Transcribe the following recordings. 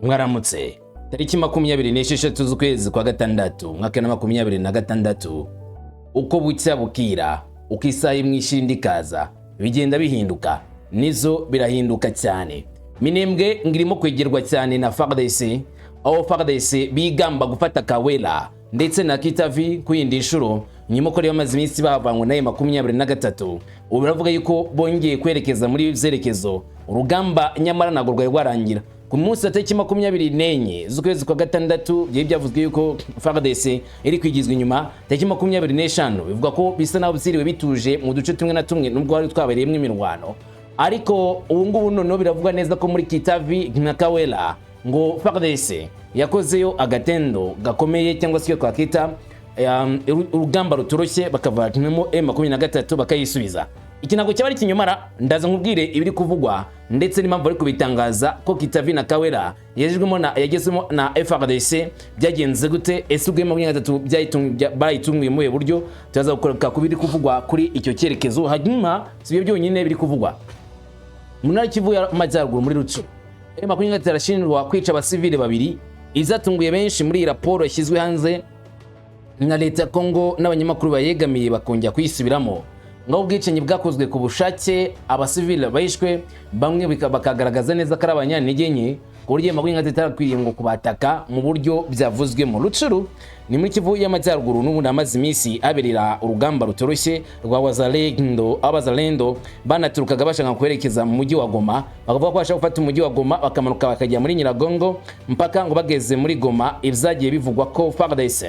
Mwaramutse. Tariki 26 z'ukwezi kwa gatandatu mwaka wa 2026 uko bucya bukira uko isaha imwe ishindikaza bigenda bihinduka nizo birahinduka cyane. Minembwe ngirimo kwegerwa cyane na FARDC, aho FARDC bigamba gufata Kawela ndetse na Kitavi kuyindi nshuro nyuma ko bamaze iminsi bavanywe na M23. Ubu baravuga yuko bongeye kwerekeza muri zerekezo urugamba nyamara nago rwari rwarangira. Ku munsi wa tariki 24 z'ukwezi kwa gatandatu byavuzwe yuko FARDC iri kwigizwa inyuma. Tariki 25 bivuga ko bisa naho byiriwe bituje mu duce tumwe na tumwe nubwo hari twabereyemo imirwano, ariko ubu ngubu noneho biravuga neza ko muri Kitavi na Kawela ngo FARDC yakozeyo agatendo gakomeye cyangwa se twakita urugamba rutoroshye bakavanamo M23 bakayisubiza. Iki nago cyaba ari kinyomara, ndaza nkubwire ibiri kuvugwa ndetse n'impamvu ari kubitangaza ko Kitavi na Kawela yagezemo na FARDC byagenze gute, ese ubwema M23 bayitunguye mu buryo tuzaza gukora kubiri kuvugwa kuri icyo cyerekezo. Hanyuma sibyo byonyine biri kuvugwa mu ntara Kivu y'Amajyaruguru muri Rutshuru. M23 arashinjwa kwica abasivile babiri, izatunguye benshi muri raporo yashyizwe hanze na leta ya Kongo n'abanyamakuru bayegamiye bakongera kuyisubiramo. Ngo ubwicanyi bwakozwe ku bushake, abasivile bayishwe, bamwe bakagaragaza neza ko ari abanyantege nke ku buryo M23 akwiye ngo kubataka mu buryo byavuzwe mu Rutshuru. Ni muri Kivu y'Amajyaruguru n'ubundi amaze iminsi aberera urugamba rutoroshye rwa Wazalendo banaturukaga bashaka kwerekeza mu mujyi wa Goma, bakavuga ko bashaka gufata umujyi wa Goma bakamanuka bakajya muri Nyiragongo mpaka ngo bageze muri Goma. Ibyagiye bivugwa ko FARDC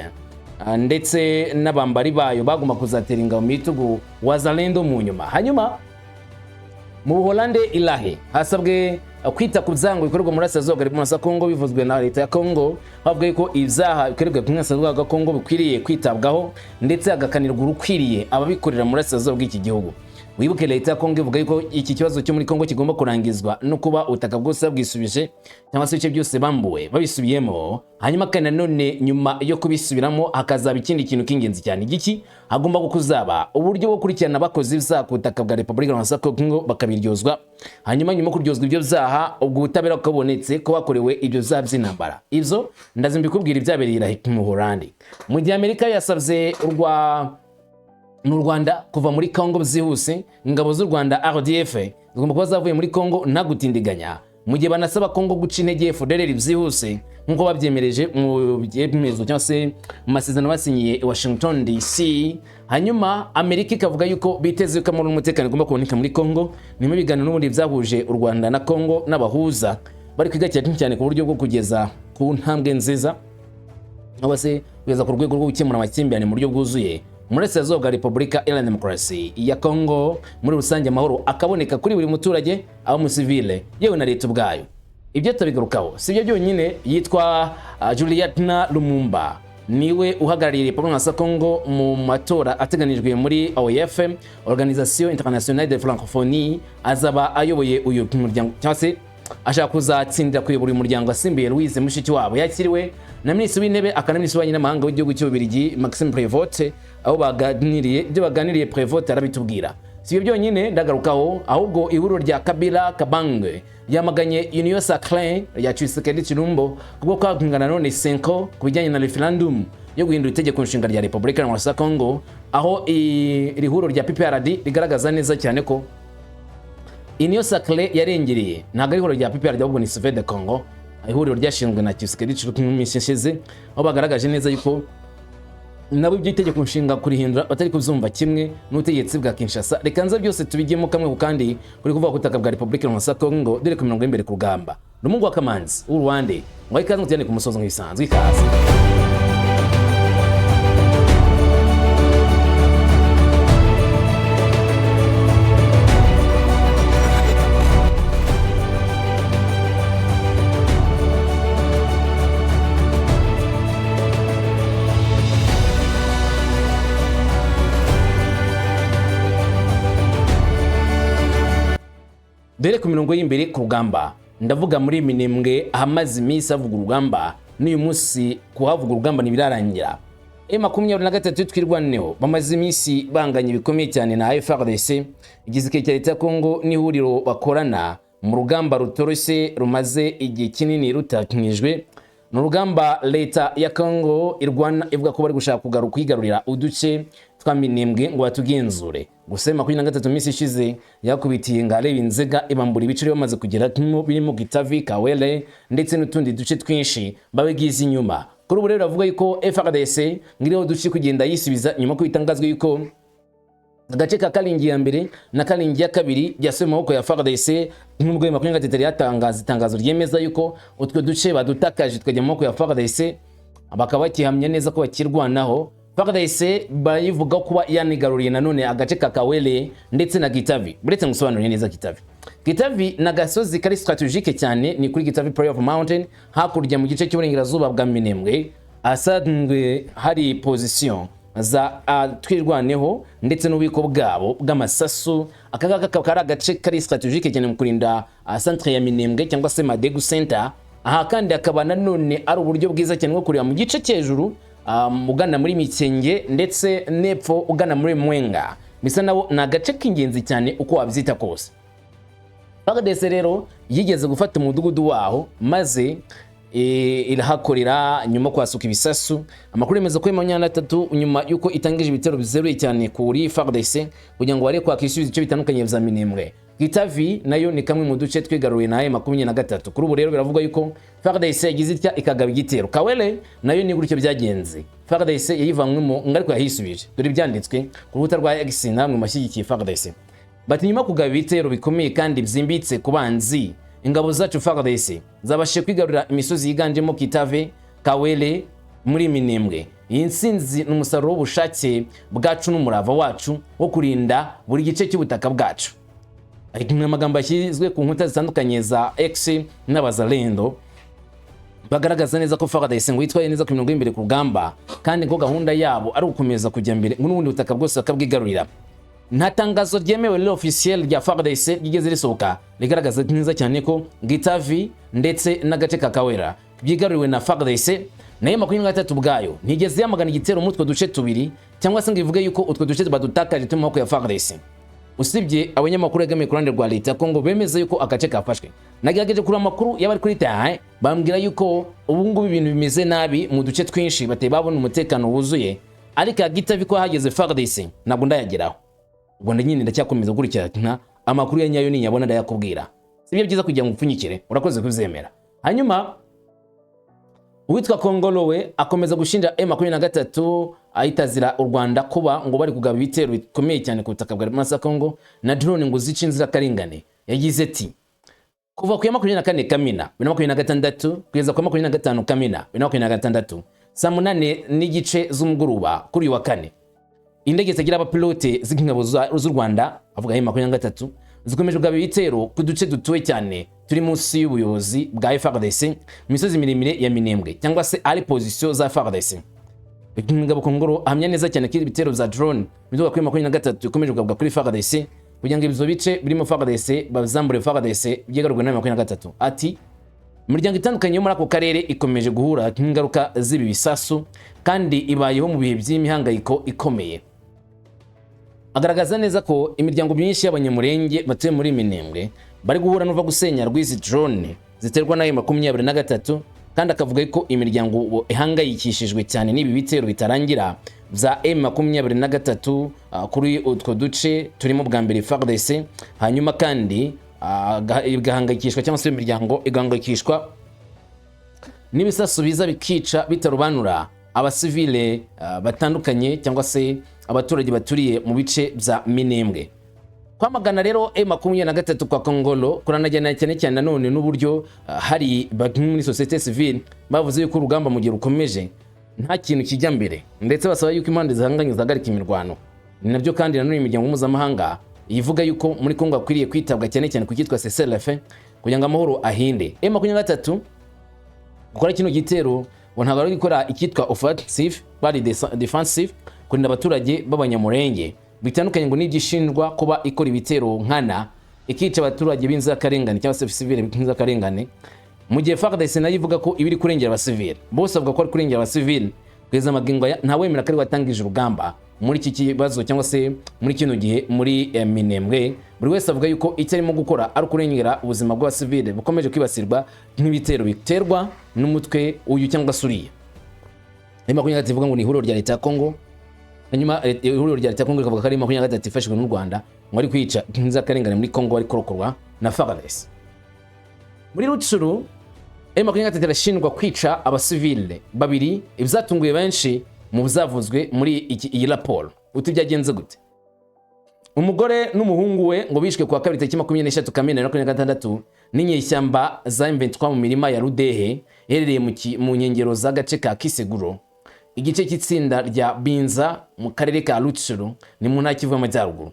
ndetse n'abambari bayo baguma kuzatera ingabo mu bitugu Wazalendo mu nyuma. Hanyuma mu Buholande Ilahe hasabwe kwita ku byango bikorerwa muri Burasirazuba bwa Kongo, bivuzwe na leta ya Kongo, bavuga ko ibyaha bikorerwa ku Burasirazuba bwa Kongo bikwiriye kwitabwaho ndetse agakanirwa urukwiriye ababikorera muri Burasirazuba bw'iki gihugu. Wibuke leta ya Kongo ivuga ko iki kibazo cyo muri Kongo kigomba kurangizwa no kuba ubutaka bwose bwisubije cyangwa se ibice byose bambuwe babisubiyemo. Hanyuma kandi nanone nyuma yo kubisubiramo hakazaba ikindi kintu k'ingenzi cyane. Igiki hagomba kuzaba uburyo bwo kurikirana abakozi b'ibyaha ku butaka bwa Repubulika Iharanira Kongo bakabiryozwa. Hanyuma nyuma kuryozwa ibyo byaha ubwo ubutabera bukabonetse ko bakorewe ibyo byaha by'intambara. Ibyo ndazi mbikubwira ibyabereye Ilahe mu Buholande. Mu gihe Amerika yasabye n'u Rwanda kuva muri Kongo byihuse, ingabo z'u Rwanda RDF zigomba kuba zavuye muri Kongo nta gutindiganya, mu gihe banasaba Kongo guca intege FDLR byihuse nk'uko babyemereje mu byemezo cyangwa se mu masezerano basinyiye i Washington DC. Hanyuma Amerika ikavuga yuko biteze ko amahoro n'umutekano igomba kuboneka muri Kongo. Ni mu biganiro n'ubundi byahuje u Rwanda na Kongo n'abahuza bari kwiga cyane ku buryo bwo kugeza ku ntambwe nziza cyangwa se kugeza ku rwego rwo gukemura amakimbirane mu buryo bwuzuye muri Burasirazuba bwa Repubulika Iharanira Demokarasi ya Kongo. Muri rusange amahoro akaboneka kuri buri muturage, abo musivile yewe na leta ubwayo. Ibyo tabigarukaho sibyo byonyine. Yitwa Juliana Lumumba, niwe uhagarariye Repubulika ya Kongo mu matora ateganijwe muri OIF, Organisation Internationale de Francophonie. Azaba ayoboye uyu muryango cyangwa se ashaka kuzatsindira kuyobora uyu muryango asimbuye Louise Mushikiwabo, yakiriwe na Minisitiri w'Intebe akana Minisitiri w'Abanyamahanga w'igihugu cy'Ububiligi Maxime Prévost. Aho baganiriye Prévost arabitubwira. Si ibyo byonyine ndagarukaho, ahubwo ihuriro rya Kabila Kabange yamaganye Union Sacrée ya Tshisekedi Chilombo kubwo kwagungana none 5 kubijyanye na referendum yo guhindura itegeko nshinga rya Repubulika Iharanira Kongo, aho iri huriro rya PPRD rigaragaza neza cyane ko Union Sacrée yarengereye ntabwo ari ihuriro rya PPRD ahubwo ni Sauve de Congo, ihuriro ryashinzwe na Tshisekedi Chilombo mu minsi ishize, aho bagaragaje neza yuko nabo iby'itegeko nshinga kurihindura batari kubyumva kimwe n'ubutegetsi bwa Kinshasa. Reka nza byose tubigemo kamwe ku kandi kuri kuvuga ku butaka bwa Repubulika Iharanira Kongo dore ku mirongo y'imbere ku rugamba. Rumungu wa Kamanzi w'u Rwanda ngo ikaze mutiyane ku musozo nk'ibisanzwe. Ikaze dore ku mirongo y'imbere ku rugamba. Ndavuga muri Minembwe ahamaze iminsi avuga urugamba, n'uyu munsi kuhavuga urugamba ntibirarangira. M23 twirwaneho bamaze iminsi banganye bikomeye cyane na FARDC, igisirikare cya leta ya Kongo n'ihuriro bakorana mu rugamba rutoroshye rumaze igihe kinini rutakinijwe. Ni urugamba leta ya Congo irwana ivuga ko bari gushaka kwigarurira uduce twa Minembwe ngo batugenzure. Gusa 23 minsi ishize yakubitiye Ngarebe Inzega ibambura ibiciro bamaze kugera birimo Gitavi, Kawele ndetse n'utundi duce twinshi babigize inyuma. Kuri ubu rero avuga yuko FARDC ngiriho duce kugenda yisubiza nyuma ko itangazwe yuko agace ka Kalingi ya mbere na Kalingi ya kabiri byasubiye mu maboko ya FARDC. Nk'ubwo 23 yatangaza itangazo ryemeza yuko utwo duce badutakaje twajya mu maboko ya FARDC, bakaba bakihamya neza ko bakirwanaho. FARDC bayivuga kuba yanigaruriye nanone agace ka Kawele ndetse na Gitavi. Buretse ngusobanurire neza Gitavi. Gitavi na gasozi kari strategique cyane, ni kuri Gitavi Prayer of Mountain hakurya mu gice cy'uburengerazuba bwa Minembwe, asanzwe hari position za twirwaneho ndetse n'ubiko bwabo bw'amasasu. Akagaka kakara agace kari strategique cyane mu kurinda centre ya Minembwe cyangwa se Madegu Center. Aha kandi akaba nanone ari uburyo bwiza cyane bwo kurira mu gice cyejuru ugana muri Mikenge ndetse nepfo ugana muri Mwenga. Bisa nabo na gace k'ingenzi cyane uko wabyita kose. FARDC rero yigeze gufata umudugudu waho maze irahakorera nyuma kwasuka ibisasu. Amakuru yemeza ko 23 nyuma yuko itangije ibitero bizeruye cyane kuri FARDC kugira ngo bare kwakisubiza icyo bitandukanye vya Minembwe. Gitavi nayo ni kamwe mu duce twigaruye na M23. Kuri ubu rero biravuga yuko FARDC yagize itya ikagaba igitero. Kawele nayo ni gutyo byagenze. FARDC yayivanwemo ngariko yahisubije. Dore byanditswe ku rubuta rwa X namwe mashyigikiye FARDC. Bati nyuma kugaba ibitero bikomeye kandi byimbitse ku banzi, ingabo zacu FARDC zabashe kwigarurira imisozi yiganjemo Kitave, Kawele muri Minembwe. Iyi nsinzi n'umusaruro w'ubushake bwacu n'umurava wacu wo kurinda buri gice cy'ubutaka bwacu. Ariko amagambo yashyizwe ku nkuta zitandukanye za X n'abazalendo bagaragaza neza ko FARDC ngo yitwaye neza ku mirongo y'imbere ku rugamba kandi ko gahunda yabo ari ukomeza kujya mbere n'ubundi butaka bwose bakabwigarurira. Nta tangazo ryemewe le officiel rya FARDC rigeze risohoka rigaragaza neza cyane ko Gitavi ndetse n'agace ka Kawera byigaruriwe na FARDC. Nayo 23 bwayo ntigeze yamagana igitero mu utwo duce tubiri cyangwa se ngo ivuge yuko utwo duce badutakaje mu maboko ya FARDC. Usibye abanyamakuru yegamiye ku ruhande rwa leta Kongo bemeza yuko agace kafashwe. Nagerageje kuri amakuru y'abari kuri tahe bambwira yuko ubu ngubu ibintu bimeze nabi mu duce twinshi bateye babona umutekano wuzuye, ariko Gitavi ko hageze FARDC ntabwo ndayageraho. Ubwo nyine ndacyakomeza gukurikirana amakuru ya nyayo ninyabona ndayakubwira. Sibyo byiza kugira ngo upfunyikire, urakoze kuzemera. Hanyuma uwitwa Kongolo we akomeza gushinja M23 ahitazira u Rwanda kuba ngo bari kugaba ibitero bikomeye cyane ku butaka bwa Masa Kongo na drone ngo zice inzira karengane. Yagize ati kuva ku 24 Kamena 2026 kugeza ku 25 Kamena 2026 saa 8 n'igice z'umugoroba kuri wa kane, indege zigira abapilote z'ingabo z'u Rwanda avuga M23 zikomeje kugaba ibitero ku duce dutuwe cyane turi munsi y'ubuyobozi bwa FARDC misozi miremire ya Minembwe cyangwa se ari position za FARDC. Ingabo Kongoro ahamya neza cyane ko ibitero za drone biduka kuri 23 ikomeje kugabwa kuri FARDC kugira ngo ibyo bice birimo FARDC bazambure FARDC byegarurwe na 23. Ati imiryango itandukanye yo muri ako karere ikomeje guhura n'ingaruka z'ibi bisasu kandi ibayeho mu bihe by'imihangayiko ikomeye. Agaragaza neza ko imiryango myinshi y'abanyamurenge batuye muri Minembwe bari guhura n'uva gusenya rw'izi drone ziterwa na M23, kandi akavuga ko imiryango ihangayikishijwe cyane n'ibi bitero bitarangira za M23 kuri utwo duce turimo bwa mbere FARDC. Hanyuma kandi igahangayikishwa cyangwa se imiryango igahangayikishwa n'ibisasu biza bikica bitarubanura abasivile batandukanye cyangwa se abaturage baturiye mu bice bya Minembwe. Kwamagana rero M23 kwa Kongolo kuranajyana cyane nanone n'uburyo hari muri societe civile bavuze yuko urugamba mu gihe rukomeje nta kintu kijya mbere, ndetse basaba yuko impande zihanganye zagarika imirwano. Ni nabyo kandi nanone imiryango mpuzamahanga ivuga yuko muri Kongo akwiriye kwitabwa cyane ku kitwa CCLF kugira ngo amahoro ahinde. M23 gukora kino gitero ngo ntabwo ari gukora ikitwa offensive bari defensive kurinda abaturage b'abanyamurenge bitandukanye ngo n'ibyishinjwa kuba ikora ibitero nkana ikica abaturage b'inzirakarengane cyangwa se civile b'inzirakarengane, mu gihe FARDC nayo ivuga ko ibiri kurengera abasivile. Bose bavuga ko ari kurengera abasivile kugeza amagingo nta wemera ko ari watangije urugamba muri iki kibazo cyangwa se muri kino gihe muri Minembwe buri wese avuga yuko icyo arimo gukora ari kurengera ubuzima bw'abasivile bukomeje kwibasirwa nk'ibitero biterwa n'umutwe uyu cyangwa suriya. M23 ivuga ngo ni ihuriro rya leta ya Kongo, hanyuma ihuriro rya leta ya Kongo rikavuga ko ari M23 ifashijwe n'u Rwanda ngo ari kwica inzirakarengane muri Kongo ari korokorwa na FARDC. Muri Rutshuru M23 irashinjwa kwica abasivile babiri, ibyatunguye benshi mu bizavuzwe muri iyi raporo. Uti byagenze gute? Umugore n'umuhungu we ngo bishwe kwa kabiri tariki 23 Kamena 2026 n'inyeshyamba za M23 mu mirima ya Rudehe iherereye mu nkengero z'agace ka Kiseguro, igice cy'itsinda rya Binza mu karere ka Rutshuru ni mu ntara Kivu y'Amajyaruguru.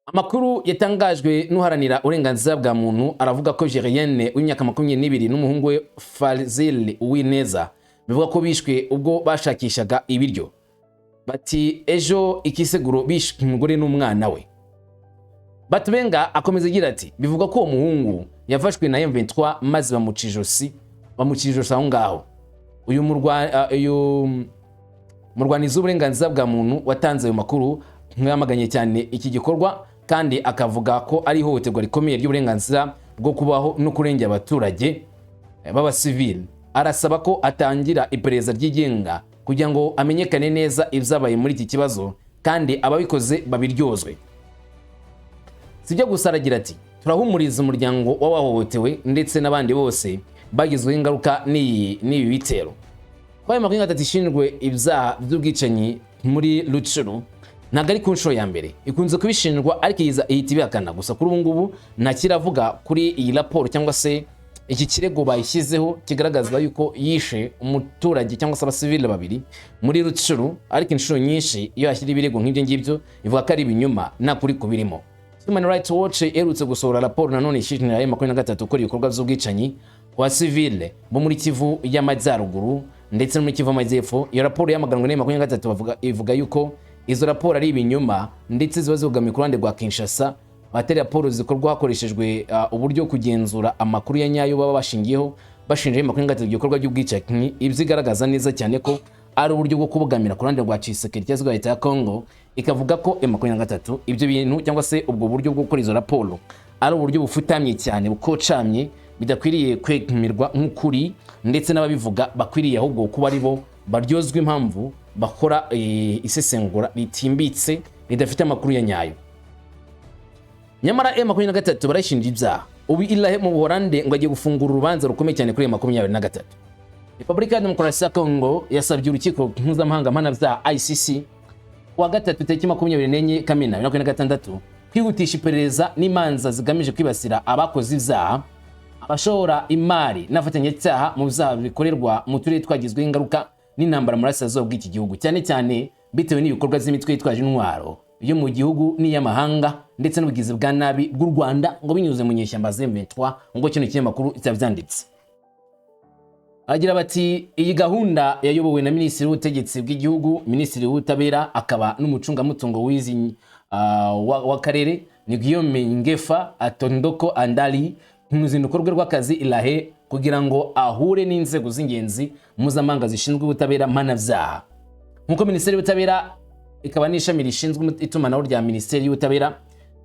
Amakuru yatangajwe n'uharanira uburenganzira bwa muntu aravuga ko Jerienne w'imyaka 22 n'umuhungu we Fazil Uwineza bivuga ko bishwe ubwo bashakishaga ibiryo. Bati ejo Ikiseguro bishwe umugore n'umwana we. Batubenga akomeza agira ati bivuga ko uwo muhungu yafashwe na M23 maze bamucijosi aho ngaho. Uyu murwaniza uburenganzira bwa muntu watanze ayo makuru mwamaganye cyane iki gikorwa kandi akavuga ko ari ihohoterwa rikomeye ry'uburenganzira bwo kubaho no kurengera abaturage b'abasivile. Arasaba ko atangira iperereza ryigenga kugira ngo amenyekane neza ibyabaye muri iki kibazo kandi ababikoze babiryozwe. Sibyo gusa aragira ati turahumuriza umuryango w'abahohotewe ndetse n'abandi bose bagizweho ingaruka n'ibi bitero. Kwa M23 ishinjwe ibyaha by'ubwicanyi muri Rutshuru ntabwo ari ku nshuro ya mbere, ikunze kubishinjwa ariko ihita ibihakana. Gusa kuri ubu ngubu ntakiravuga kuri iyi raporo cyangwa se iki kirego bayishyizeho kigaragaza yuko yishe umuturage cyangwa se abasivile babiri muri Rutshuru, ariko inshuro nyinshi iyo hashyira ibirego nk'ibyo ngibyo ivuga ko ari ibinyoma nta kuri kubirimo. Human Rights Watch erutse gusohora raporo nanone ishinjira M23 ukora ibikorwa by'ubwicanyi kwa civile bo muri Kivu y'Amajyaruguru ndetse no muri Kivu y'Amajyepfo. Iyo raporo yamaganwe na M23 ivuga yuko izo raporo ari ibinyoma ndetse ziba zigamiye ku ruhande rwa Kinshasa. Bateri raporo zikorwa hakoreshejwe uburyo kugenzura amakuru ya nyayo baba bashingiyeho bashinje M23 igikorwa cy'ubwicanyi. Ibyigaragaza neza cyane ko ari uburyo bwo kubugamira ku ruhande rwa Tshisekedi cyangwa leta ya Kongo, ikavuga ko M23 ibyo bintu cyangwa se ubwo buryo bwo gukora izo raporo ari uburyo bufutamye cyane bukocamye bidakwiriye kwemerwa nk'ukuri, ndetse n'ababivuga bakwiriye ahubwo kuba ari bo baryozwa impamvu bakora isesengura ritimbitse ridafite amakuru ya nyayo. Nyamara M23 barashinja ibyaha. Ubu Ilahe mu Buholande ngo agiye gufungura urubanza rukomeye cyane kuri M23. Repubulika ya Demokarasi ya Kongo yasabye urukiko mpuzamahanga mpanabyaha ICC wa gatatu tariki 24 Kamena 2026 kwihutisha iperereza n'imanza zigamije kwibasira abakoze ibyaha, abashora imari n'afatanyacyaha mu byaha bikorerwa mu turere twagizweho ingaruka n'intambara mu burasirazuba bw'iki gihugu, cyane cyane bitewe n'ibikorwa by'imitwe yitwaje intwaro yo mu gihugu n'iy'amahanga ndetse n'ubugizi bwa nabi bw'u Rwanda ngo binyuze mu nyeshyamba Z23 ngo kino kinyamakuru cyabyanditse. Agira bati iyi gahunda yayobowe na Minisitiri w'Ubutegetsi bw'igihugu, Minisitiri w'Ubutabera akaba n'umucungamutungo w'izi w'akarere ni Guillaume Ngefa Atondoko Andali mu ruzinduko rwe rw'akazi Ilahe kugira ngo ahure n'inzego z'ingenzi mpuzamahanga zishinzwe ubutabera mpanabyaha. Nk'uko Minisiteri y'Ubutabera ikaba n'ishami rishinzwe itumanaho rya Minisiteri y'Ubutabera,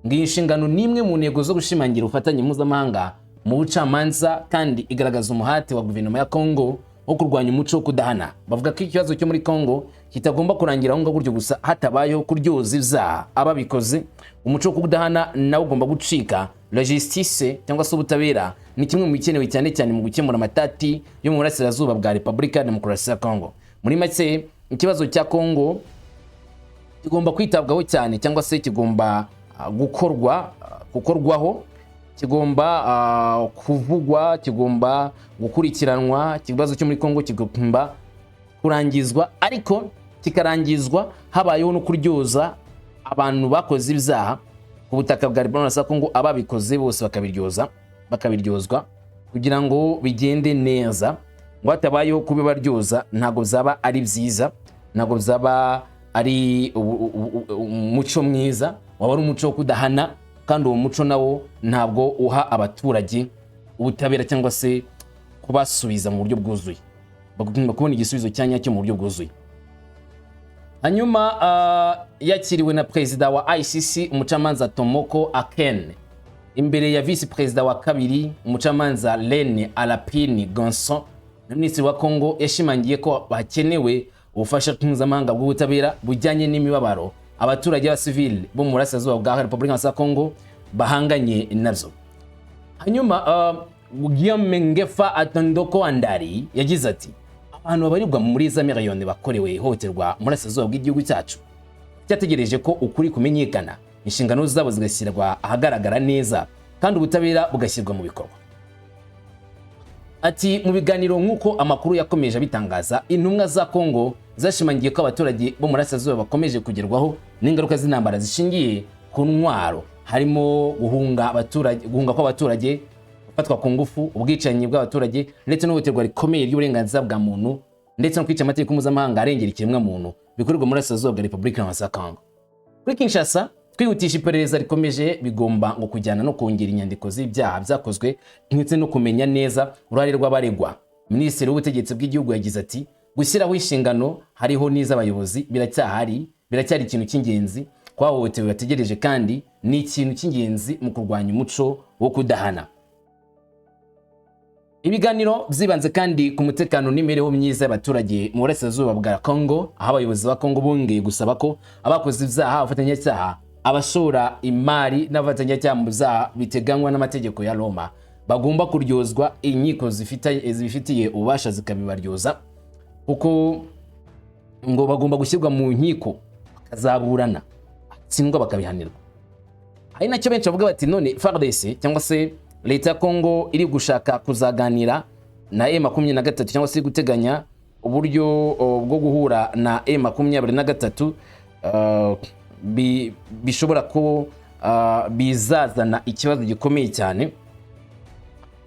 ngiyi inshingano nimwe mu ntego zo gushimangira ubufatanye mpuzamahanga mu bucamanza kandi igaragaza umuhate wa guverinoma ya Kongo wo kurwanya umuco wo kudahana. Bavuga ko ikibazo cyo muri Kongo kitagomba kurangira aho gutyo gusa hatabayeho kuryoza ibyaha ababikoze. Umuco wo kudahana nawo ugomba gucika. La justice cyangwa se ubutabera ni kimwe mu bikenewe cyane cyane mu gukemura amatati yo mu burasirazuba bwa Repubulika ya Demokarasi ya Kongo. Muri make ikibazo cya Kongo kigomba kwitabwaho cyane cyangwa se kigomba gukorwaho, kigomba kuvugwa, kigomba gukurikiranwa. Ikibazo cyo muri Kongo kigomba kurangizwa, ariko kikarangizwa habayeho no kuryoza abantu bakoze ibyaha ku butaka bwa Repubulika ya Kongo, ababikoze bose bakabiryozwa kugira ngo bigende neza. Ngo hatabayeho kubibaryoza ntago zaba ari byiza, ntago zaba ari umuco mwiza, waba ari umuco wo kudahana, kandi uwo muco nawo ntabwo uha abaturage ubutabera cyangwa se kubasubiza mu buryo bwuzuye, bagomba kubona igisubizo cyanya cyo mu buryo bwuzuye. hanyuma yakiriwe na perezida wa ICC umucamanza Tomoko Akene imbere ya vice perezida wa kabiri umucamanza Lene Alapini Gonson. Minisitiri wa Kongo yashimangiye ko bakenewe ubufasha mpuzamahanga bw'ubutabera bujyanye n'imibabaro abaturage ba civil bo mu burasirazuba bwa Repubulika ya Kongo bahanganye nazo. Hanyuma Guillaume Ngefa Atondoko Andari yagize ati abantu babarirwa muri za miliyoni bakorewe ihohoterwa mu burasirazuba bw'igihugu cyacu cyategereje ko ukuri kumenyekana, inshingano zabo zigashyirwa ahagaragara neza kandi ubutabera bugashyirwa mu bikorwa. Ati mu biganiro nk'uko amakuru yakomeje abitangaza, intumwa za Kongo zashimangiye ko abaturage bo mu burasirazuba bakomeje kugerwaho n'ingaruka z'intambara zishingiye ku ntwaro, harimo guhunga kw'abaturage, gufatwa ku ngufu, ubwicanyi bw'abaturage ndetse n'ihohoterwa rikomeye ry'uburenganzira bwa muntu ndetse no kwica amategeko mpuzamahanga arengera ikiremwamuntu bikorerwa mu burasirazuba bwa Repubulika ya Kongo. Kuri Kinshasa, kwihutisha iperereza rikomeje bigomba ngo kujyana no kongera inyandiko z'ibyaha byakozwe ndetse no kumenya neza uruhare rw'abaregwa. Minisitiri w'ubutegetsi bw'igihugu yagize ati gushyiraho inshingano hariho n'iz'abayobozi biracyari ikintu cy'ingenzi kwahohotewe bategereje kandi ni ikintu cy'ingenzi mu kurwanya umuco wo kudahana. Ibiganiro byibanze kandi ku mutekano n'imibereho myiza y'abaturage mu burasirazuba bwa Kongo, aho abayobozi ba Kongo bongeye gusaba ko abakoze ibyaha, abafatanyacyaha, abashora imari n'abafatanyacyaha mu byaha biteganywa n'amategeko ya Roma bagomba kuryozwa inkiko zibifitiye ububasha zikabibaryoza, kuko ngo bagomba gushyirwa mu nkiko bakazaburana, atsindwa bakabihanirwa. Ari nacyo benshi bavuga bati none FARDC cyangwa se leta ya Kongo iri gushaka kuzaganira na M23 cyangwa se guteganya uburyo bwo guhura na M23 bishobora ko bizazana ikibazo gikomeye cyane,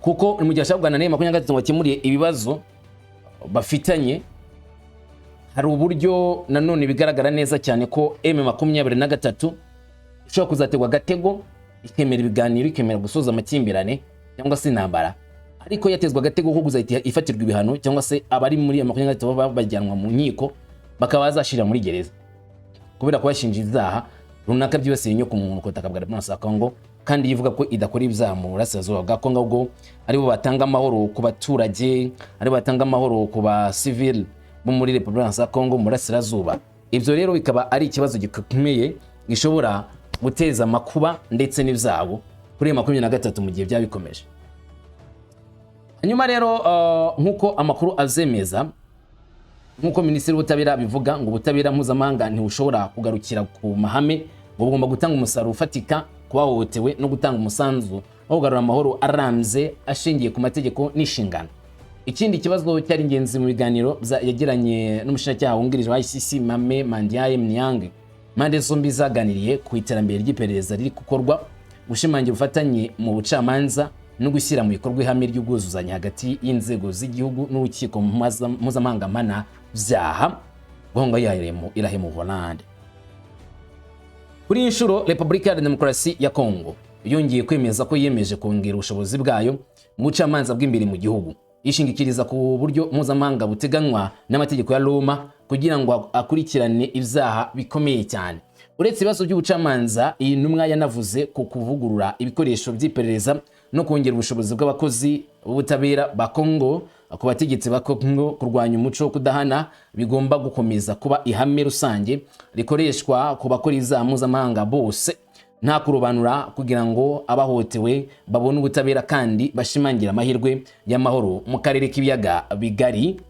kuko mu gihe ashaka na M23 wakemuriye ibibazo bafitanye, hari uburyo nanone bigaragara neza cyane ko M23 ishobora kuzategwa gatego ikemera ibiganiro, ikemera gusoza amakimbirane cyangwa se intambara, ariko yatezwa agatego ko kuzahita ifatirwa ibihano cyangwa se abari muri M23 bajyanwa mu nkiko bakaba bazashira muri gereza kubera ko bashinja ibyaha runaka byibasiye inyoko mu muntu kutaka bwa Repubulika ya Kongo, kandi yivuga ko idakora ibyaha mu burasirazuba bwa Kongo, ubwo aribo batanga amahoro ku baturage, aribo batanga amahoro ku ba civil bo muri Repubulika ya Kongo mu burasirazuba. Ibyo rero bikaba ari ikibazo gikomeye gishobora guteza makuba ndetse n'ibyago kuri M23 mu gihe byabikomeje. Hanyuma rero nkuko amakuru azemeza, nkuko Minisitiri w'Ubutabera bivuga ngo ubutabera mpuzamahanga ntibushobora kugarukira ku mahame, ngo bugomba gutanga umusaruro ufatika ku bahohotewe no gutanga umusanzu wo kugarura amahoro arambye ashingiye ku mategeko n'inshingano. Ikindi kibazo cyari ingenzi mu biganiro yagiranye n'umushinjacyaha wungirije wa ICC Mame Mandiaye Mnyange, impande zombi zaganiriye ku iterambere ry'iperereza riri gukorwa, gushimangira ubufatanye mu bucamanza no gushyira mu bikorwa ihame ry'ubwuzuzanye hagati y'inzego z'igihugu n'urukiko mpuzamahanga mana byaha gonga irahe mu Hollande. Kuri inshuro Repubulika ya Demokarasi ya Kongo yongeye kwemeza ko yemeje kongera ubushobozi bwayo mu bucamanza bw'imbere mu gihugu, ishingikiriza ku buryo mpuzamahanga buteganywa n'amategeko ya Roma kugira ngo akurikirane ibyaha bikomeye cyane. Uretse ibibazo by'ubucamanza, iyi ntumwa yanavuze ku kuvugurura ibikoresho by'iperereza no kongera ubushobozi bw'abakozi b'ubutabera ba Kongo ku bategetsi ba Kongo kurwanya umuco wo kudahana bigomba gukomeza kuba ihame rusange rikoreshwa ku bakora ibyaha mpuzamahanga bose nta kurobanura, kugira ngo abahotewe babone ubutabera kandi bashimangira amahirwe y'amahoro mu karere k'ibiyaga bigari.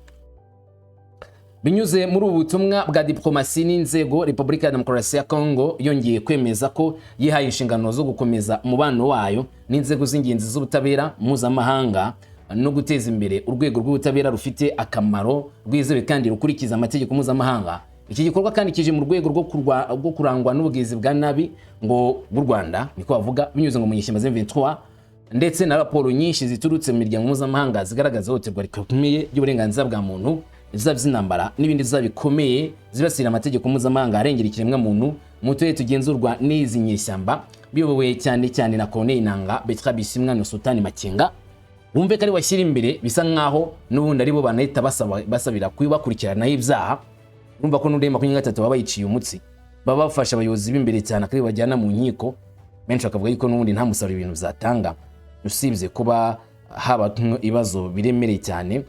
Binyuze muri ubu butumwa bwa diplomasi n'inzego, Repubulika ya Demokarasi ya Kongo yongeye kwemeza ko yihaye inshingano zo gukomeza umubano wayo n'inzego z'ingenzi z'ubutabera mpuzamahanga no guteza imbere urwego rw'ubutabera rufite akamaro, rwizewe kandi rukurikiza amategeko mpuzamahanga. Iki gikorwa kandi kije mu rwego rwo kurangwa n'ubugizi bwa nabi ngo bw'u Rwanda, niko bavuga, binyuze ngo mu nyeshyamba Z23 ndetse na raporo nyinshi ziturutse mu miryango mpuzamahanga zigaragaza ihohoterwa rikomeye ry'uburenganzira bwa muntu, izaba z'intambara n'ibindi bikomeye zibasira amategeko mpuzamahanga arengera ikiremwamuntu mu turere tugenzurwa n'izi nyeshyamba, biyobowe cyane cyane na Corneille Nangaa, Bertrand Bisimwa na Sultan Makenga. Bumve ko ari washyira imbere bisa nkaho n'ubundi aribo banahita basabira kubakurikiranaho ibyaha, urumva ko n'undi 23 baba bayiciye umutsi, baba bafasha abayobozi b'imbere cyane akari bajyana mu nkiko. Benshi bakavuga yuko n'ubundi nta musaruro ibintu zatanga, usibye kuba haba ibibazo biremereye cyane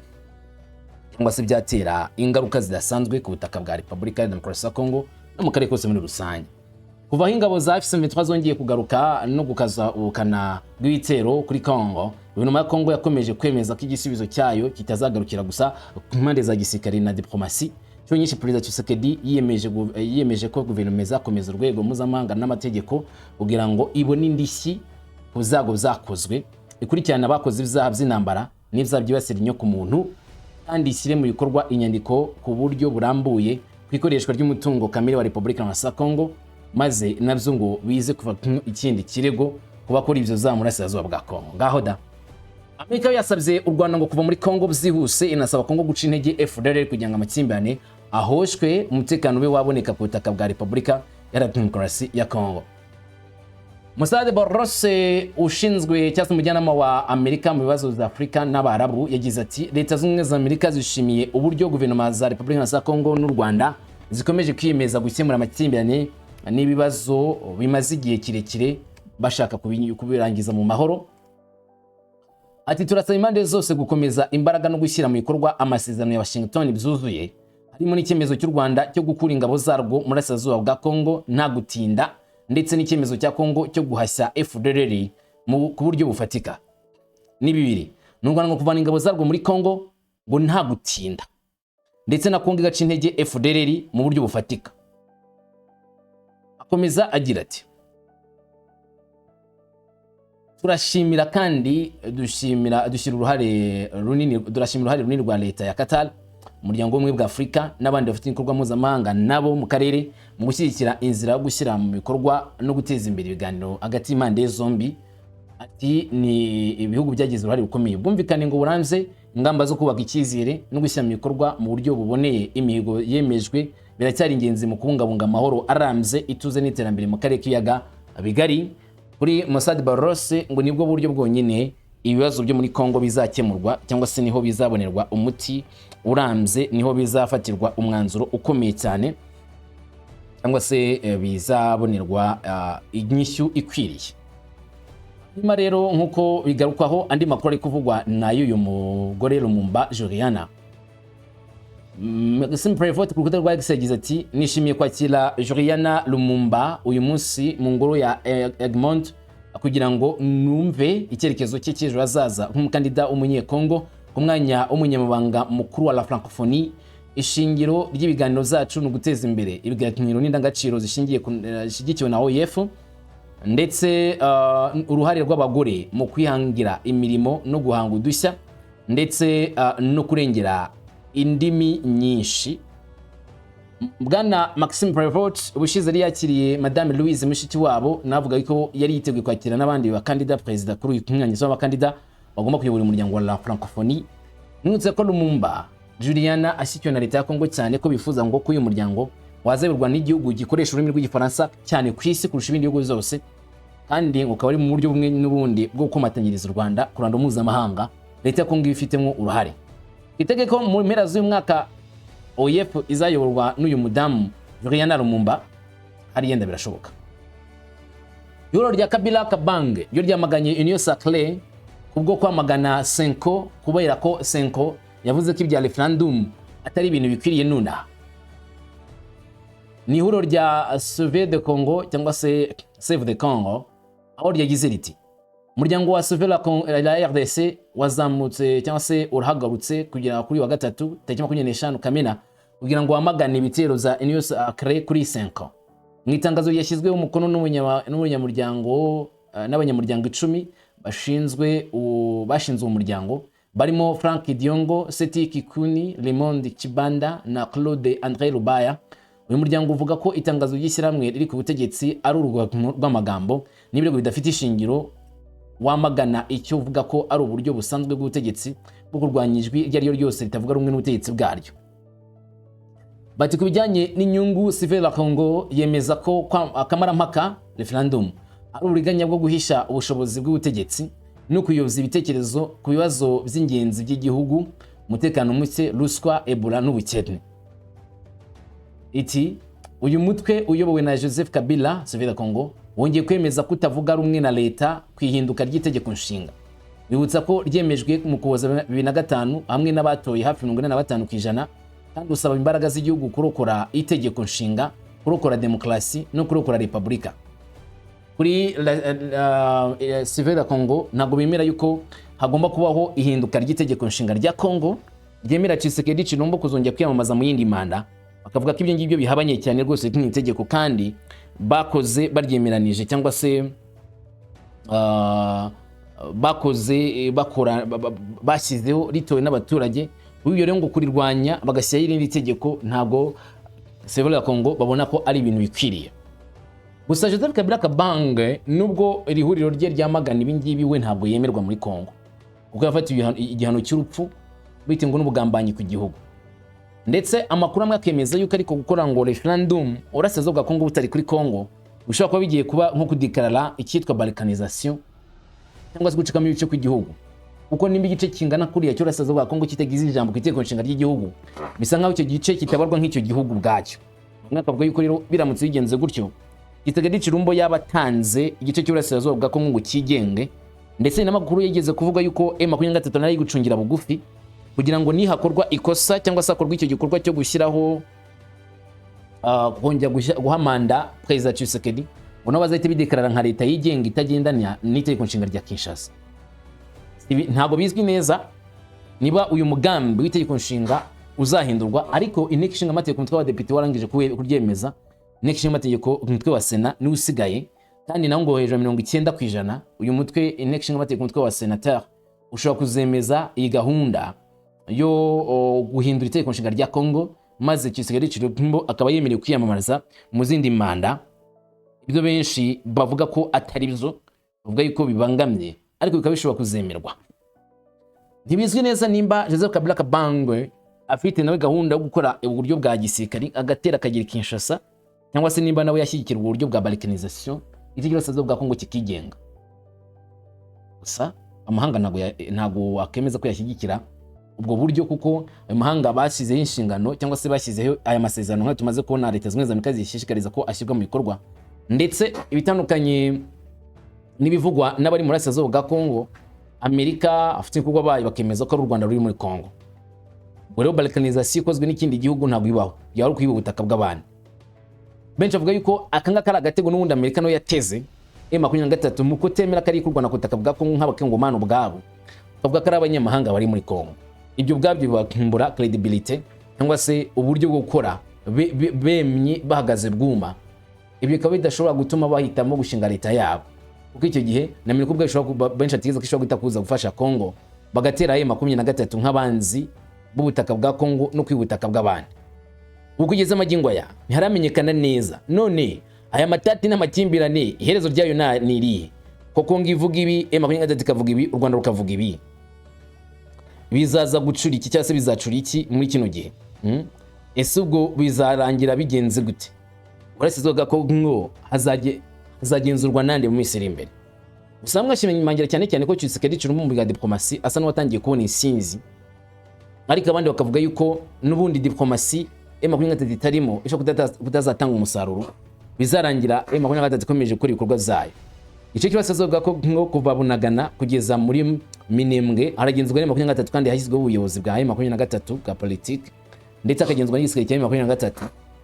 cyangwa se byatera ingaruka zidasanzwe ku butaka bwa Repubulika ya Demokarasi ya Kongo no mu karere kose muri rusange. Kuva ingabo za M23 zongeye kugaruka no gukaza ubukana bw'ibitero kuri Kongo, guverinoma ya Kongo yakomeje kwemeza ko igisubizo cyayo kitazagarukira gusa ku mpande za gisirikare na diplomasi. Cyo nyinshi Perezida Tshisekedi yiyemeje ko guverinoma izakomeza urwego mpuzamahanga n'amategeko kugira ngo ibone indishyi ku byago byakozwe, ikurikirana abakoze ibyaha by'intambara n'ibyaha byibasira inyoko muntu, kandi ishyire mu bikorwa inyandiko ku buryo burambuye ku ikoreshwa ry'umutungo kamere wa Repubulika ya Kongo, maze nabyo ngo bize kuva ikindi kirego kuba kuri ibyo za murasirazuba bwa Kongo. Ngaho da Amerika yasabye u Rwanda ngo kuva muri Kongo byihuse, inasaba Kongo guca intege FDLR kugira ngo amakimbirane ahoshwe, umutekano we waboneka ku butaka bwa Repubulika ya Demokarasi ya Kongo. Musade Borrose ushinzwe cyangwa umujyanama wa Amerika mu bibazo za Afrika n'Abarabu yagize ati Leta z'Ubumwe za Amerika zishimiye uburyo guverinoma za Repubulika ya Kongo n'u Rwanda zikomeje kwiyemeza gukemura amakimbirane n'ibibazo bimaze igihe kirekire bashaka kubirangiza mu mahoro. Ati turasaba impande zose gukomeza imbaraga no gushyira mu bikorwa amasezerano ya Washington byuzuye, harimo n'icyemezo cy'u Rwanda cyo gukura ingabo zarwo muri Burasirazuba bwa Kongo nta gutinda, ndetse n'icyemezo cya Kongo cyo guhashya FDLR ku buryo bufatika. Ni bibiri, n'u Rwanda ngo kuvana ingabo zarwo muri Kongo ngo nta gutinda, ndetse na Kongo igaca intege FDLR mu buryo bufatika. Akomeza agira ati turashimira kandi dushyira uruhare runini rwa leta ya Qatar, umuryango w'ubumwe bwa Afurika n'abandi bafite ibikorwa mpuzamahanga nabo mu karere mu gushyigikira inzira yo gushyira mu bikorwa no guteza imbere ibiganiro hagati y'impande zombi. Ati ni ibihugu byagize uruhare rukomeye bwumvikane ngo buranze ingamba zo kubaka icyizere no gushyira mu bikorwa mu buryo buboneye imihigo yemejwe, biracyari ingenzi mu kubungabunga amahoro arambye, ituze n'iterambere mu karere k'ibiyaga bigari. Kuri Musade Borrose ngo nibwo buryo bwonyine ibibazo byo muri Kongo bizakemurwa, cyangwa se niho bizabonerwa umuti urambye, niho bizafatirwa umwanzuro ukomeye cyane, cyangwa se bizabonerwa inyishyu ikwiriye. Nyuma rero nkuko bigarukwaho andi makuru ari kuvugwa n'uyu mugore Lumumba Juliana, Maxime Prévost ku rukuta rwa X yagize ati nishimiye kwakira Juliana Lumumba uyu munsi mu ngoro ya Egmont kugira ngo numve icyerekezo cye cy'ejo hazaza nk'umukandida w'umunyekongo ku mwanya w'umunyamabanga mukuru wa la Francophonie. Ishingiro ry'ibiganiro zacu ni uguteza imbere ibiganiro n'indangagaciro zishyigikiwe na OIF, ndetse uruhare rw'abagore mu kwihangira imirimo no guhanga udushya, ndetse no kurengera indimi nyinshi. Bwana Maxime Prévost ubushize yari yakiriye Madame Louise Mushikiwabo, navuga ko yari yiteguye kwakira n'abandi bakandida perezida kuri uyu mwanya w'abakandida bagomba kuyobora umuryango wa la Francophonie. Nutse ko Lumumba Juliana ashyikiwe na leta ya Kongo cyane ko bifuza ngo uyu muryango wazayoborwa n'igihugu gikoresha ururimi rw'igifaransa cyane ku isi kurusha ibindi bihugu byose, kandi ukaba ari mu buryo bumwe n'ubundi bwo kumatanyiriza u Rwanda ku ruhando mpuzamahanga. Leta ya Kongo ifitemo uruhare. Itegeko mu mpera z'uyu mwaka OIF izayoborwa n'uyu mudamu Juliana Lumumba, hari yenda birashoboka. Yoro rya Kabila Kabange ryo ryamaganye Union Sacrée kubwo kwamagana Senko, kubera ko Senko yavuze ko ibya referendum atari ibintu bikwiriye nuna. Ni ihuriro rya Sauve the Congo cyangwa se Save the Congo, aho ryagize riti umuryango wa Sauve la RDC wazamutse cyangwa se urahagarutse kugera kuri wa gatatu tariki 25 Kamena kugira ngo wamagane ibitero za Union Sacrée kuri Senko. Mu itangazo ryashyizweho umukono n'umunyamuryango n'abanyamuryango 10 bashinzwe umuryango barimo Frank Diongo, Seti Kikuni, Raymond Chibanda na Claude André Rubaya. Uyu muryango uvuga ko itangazo ry'ishyirahamwe riri ku butegetsi ari urw'amagambo n'ibirego bidafite ishingiro, wamagana icyo uvuga ko ari uburyo busanzwe bw'ubutegetsi bwo kurwanya ijwi iryo ari ryo ryose ritavuga rumwe n'ubutegetsi bwaryo. Bati ku bijyanye n'inyungu, Sauve la Congo yemeza ko akamarampaka referendum ari uburiganya bwo guhisha ubushobozi bw'ubutegetsi no kuyoboza ibitekerezo ku bibazo by'ingenzi by'igihugu, umutekano muke, ruswa, Ebola n'ubukene. iti uyu mutwe uyobowe na Joseph Kabila Severa Congo wongeye kwemeza kutavuga rumwe na leta kwihinduka ry'itegeko nshinga. Bibutsa ko ryemejwe mu Ukuboza 2005 hamwe n'abatoye hafi 45% kandi usaba imbaraga z'igihugu kurokora itegeko nshinga, kurokora demokrasi no kurokora republika. Kuri Severa Congo ntago bemera yuko hagomba kubaho ihinduka ry'itegeko nshinga rya Congo ryemera Tshisekedi Tshilombo kuzongera kwiyamamaza mu yindi manda. Bakavuga ko ibyo ngibyo bihabanye cyane rwose n'itegeko kandi bakoze baryemeranije cyangwa se bakoze bakora bashyizeho ritowe n'abaturage. Uyu rero ngo kurirwanya bagashyiraho irindi tegeko ntago Severa Congo babona ko ari ibintu bikwiriye. Gusa Joseph Kabila Kabange nubwo iri huriro rye ryamagana ibingibi we ntabwo yemerwa muri Congo kuko yafatiwe igihano cy'urupfu bite ngo n'ubugambanyi ku gihugu. Ndetse amakuru amwe akemeza yuko ariko gukora ngo referendum urasezo bwa Congo butari kuri Congo bishobora kuba bigiye kuba nko kudikarara icyitwa balkanisation cyangwa se gucikamo ibice ku gihugu, kuko nimba igice kingana kuriya cyo urasezo bwa Congo kitagize ijambo ku itegeko nshinga ry'igihugu bisa nkaho icyo gice kitabarwa nk'icyo gihugu bwacyo. Mwaka bwo yuko rero biramutse bigenze gutyo Tshisekedi Tshilombo yabatanze igice cy'urasirazuba bwa Congo ngo kigenge, ndetse n'amakuru yageze kuvuga yuko M23 nari gucungira bugufi kugira ngo nihakorwa ikosa cyangwa se akorwa icyo gikorwa cyo gushyiraho kongera guhamanda President Tshisekedi ngo nabo bazahita bidekarara nka leta yigenga itagendanya n'itegeko nshinga rya Kinshasa. Ntago bizwi neza niba uyu mugambi w'itegeko nshinga uzahindurwa, ariko inteko ishinga amategeko umutwe w'abadepite warangije kuryemeza. Inteko ishinga amategeko umutwe wa Sena ni usigaye kandi nawo ngo hejuru 90% uyu mutwe inteko ishinga amategeko umutwe wa senateur ushobora kuzemeza iyi gahunda yo guhindura itegeko nshinga rya Congo, maze Tshisekedi Tshilombo akaba yemerewe kwiyamamariza mu zindi manda. Ibyo benshi bavuga ko atari byo, bavuga yuko bibangamye, ariko bikaba bishobora kuzemerwa. Ntibizwi neza nimba Joseph Kabila Kabange afite nawe gahunda yo gukora uburyo bwa gisirikari agatera akagira Kinshasa, cyangwa se nimba nawe yashyigikira uburyo bwa balkanisation itegeko nshinga bwa Congo kikigenga. Gusa amahanga ntago akemeza ko yashyigikira ubwo buryo, kuko amahanga bashyizeho inshingano cyangwa se bashyizeho aya masezerano nka tumaze kubona leta zimwe za Amerika zishishikariza ko ashyirwa mu bikorwa, ndetse ibitandukanye n'ibivugwa n'abari muri Asirazuba bwa Congo. Amerika afite ibikorwa bayo bakemeza ko ari u Rwanda ruri muri Congo. Rero balkanisation ikozwe n'ikindi gihugu ntabwo ibaho, yari kwiba ubutaka bw'abandi. Benshi avuga yuko akanga kari agatego n'ubundi Amerika no yateze M23 mu kutemera kari kurwana ku butaka bwa Congo nk'abakengomano bwabo, bavuga ko ari abanyamahanga bari muri Congo. Ibyo bwabyo bakimbura credibility cyangwa se uburyo bwo gukora bemye bahagaze bwuma. Ibyo bikaba bidashobora gutuma bahitamo gushinga leta yabo, kuko icyo gihe na Amerika ubwo ishobora benshi atigeze ko ishobora guta gufasha Congo bagatera M23 nk'abanzi b'ubutaka bwa Congo no kwibutaka bw'abandi. Ukugeza amagingo aya ntiharamenyekana neza none aya matati n'amakimbirane iherezo ryayo ni irihe, ko Congo ivuga ibi M23 ikavuga ibi u Rwanda rukavuga ibi. Bizaza gucura iki cyase bizacura iki muri kino gihe? Ese ubwo bizarangira bigenze gute? Urasizwaga ko ngo hazagenzurwa nande mu misiri imbere. Gusa mwashimangira cyane cyane ko Tshisekedi Tshilombo mu bwa diplomasi asa n'uwatangiye kubona insinzi, ariko abandi bakavuga yuko n'ubundi diplomasi M23 itarimo ishobora kutazatanga umusaruro, bizarangira M23 ikomeje gukora ibikorwa zayo. Ico kibasazoga ko ngo kuva Bunagana kugeza muri Minembwe haragenzwa M23 kandi hashyizweho ubuyobozi bwa M23 bwa politiki, ndetse akagenzwa n'igisirikare cya M23.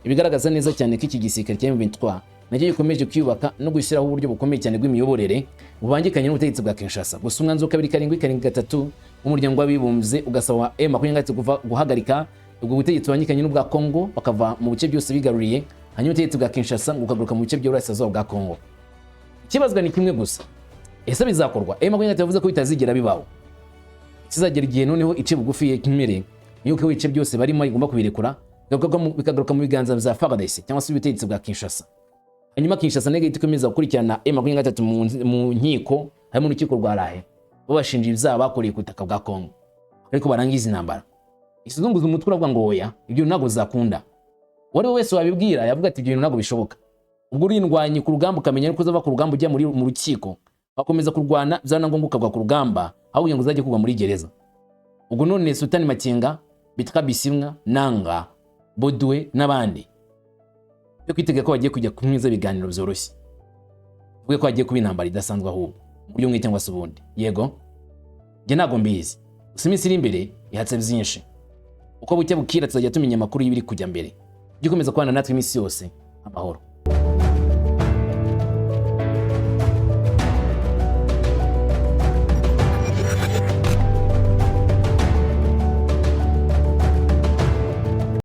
Ibigaragaza neza cyane ko iki gisirikare cya M23 nacyo gikomeje kwiyubaka no gushyiraho uburyo bukomeye cyane bw'imiyoborere bubangikanye n'ubutegetsi bwa Kinshasa. Gusa umwanzuro 2-7-3 umuryango w'abibumbye ugasaba M23 guhagarika ubwo butegetsi bubangikanye n'ubwa Congo bakava mu bice byose bigaruriye, hanyuma ubutegetsi bwa Kinshasa gukaguruka mu bice by'Uburasirazuba bwa Congo. Ikibazwa ni kimwe gusa, ese bizakorwa? M23 yavuze ko bitazigera bibaho. Kizagera igihe noneho ice bugufi y'ikimere yuko ibice byose barimo igomba kubirekura bikagaruka mu biganza bya FARDC cyangwa se ubutegetsi bwa Kinshasa. Hanyuma Kinshasa nege itikomeza gukurikirana M23 mu nkiko harimo n'urukiko rwa Rahe babashinja ibyaha bakoreye ku butaka bwa Congo, ariko barangiza intambara. Isuzunguza umutwe uravuga ngo oya ibyo ntago zakunda. Wari wese wabibwira yavuga ati ibyo ntago bishoboka. Ubwo urindwanye ku rugamba ukamenya ko uzava ku rugamba ujya mu rukiko bakomeza kurwana byana ngombwa ukagwa ku rugamba aho ngo uzajye kugwa muri gereza. Ubwo none Sultani Makenga, Bitka Bisimwa, Nanga, Bodwe n'abandi yo kwitega ko bagiye kujya kumwiza ibiganiro byoroshye, uvuge ko bagiye kuba intambara idasanzwe ahubwo mu buryo bumwe cyangwa se ubundi. Yego njye ntabwo mbizi, gusa iminsi iri imbere ihatse byinshi. Uko bucya bukira tuzajya tumenya amakuru y'ibiri kujya mbere. Ujye ukomeza kubana natwe iminsi yose. Amahoro.